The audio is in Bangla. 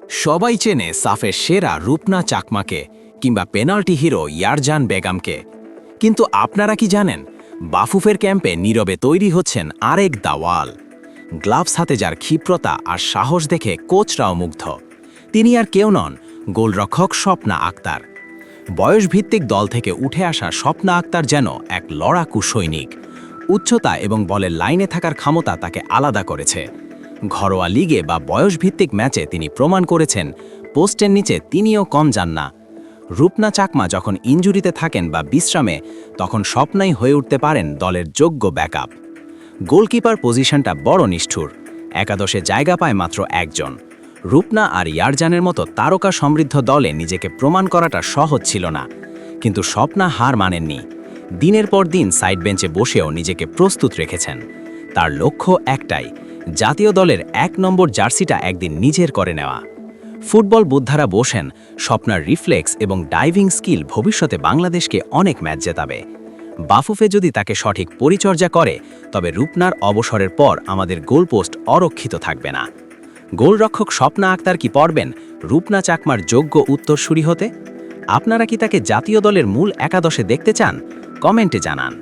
সবাই চেনে সাফের সেরা রূপনা চাকমাকে কিংবা পেনাল্টি হিরো ইয়ারজান বেগমকে, কিন্তু আপনারা কি জানেন বাফুফের ক্যাম্পে নীরবে তৈরি হচ্ছেন আরেক দাওয়াল। গ্লাভস হাতে যার ক্ষিপ্রতা আর সাহস দেখে কোচরাও মুগ্ধ। তিনি আর কেউ নন, গোলরক্ষক স্বপ্না আক্তার। বয়সভিত্তিক দল থেকে উঠে আসা স্বপ্না আক্তার যেন এক লড়াকু সৈনিক। উচ্চতা এবং বলের লাইনে থাকার ক্ষমতা তাকে আলাদা করেছে। ঘরোয়া লিগে বা বয়সভিত্তিক ম্যাচে তিনি প্রমাণ করেছেন পোস্টের নিচে তিনিও কম যান না। রূপনা চাকমা যখন ইনজুরিতে থাকেন বা বিশ্রামে, তখন স্বপ্নাই হয়ে উঠতে পারেন দলের যোগ্য ব্যাকআপ। গোলকিপার পজিশনটা বড় নিষ্ঠুর, একাদশে জায়গা পায় মাত্র একজন। রূপনা আর ইয়ারজানের মতো তারকা সমৃদ্ধ দলে নিজেকে প্রমাণ করাটা সহজ ছিল না, কিন্তু স্বপ্না হার মানেননি। দিনের পর দিন সাইড বেঞ্চে বসেও নিজেকে প্রস্তুত রেখেছেন। তার লক্ষ্য একটাই, জাতীয় দলের ১ নম্বর জার্সিটা একদিন নিজের করে নেওয়া। ফুটবল বুদ্ধারা বসেন, স্বপ্নার রিফ্লেক্স এবং ডাইভিং স্কিল ভবিষ্যতে বাংলাদেশকে অনেক ম্যাচ জেতাবে। বাফুফে যদি তাকে সঠিক পরিচর্যা করে, তবে রূপনার অবসরের পর আমাদের গোলপোস্ট অরক্ষিত থাকবে না। গোলরক্ষক স্বপ্না আক্তার কি পারবেন রূপনা চাকমার যোগ্য উত্তরসূরি হতে? আপনারা কি তাকে জাতীয় দলের মূল একাদশে দেখতে চান? কমেন্টে জানান।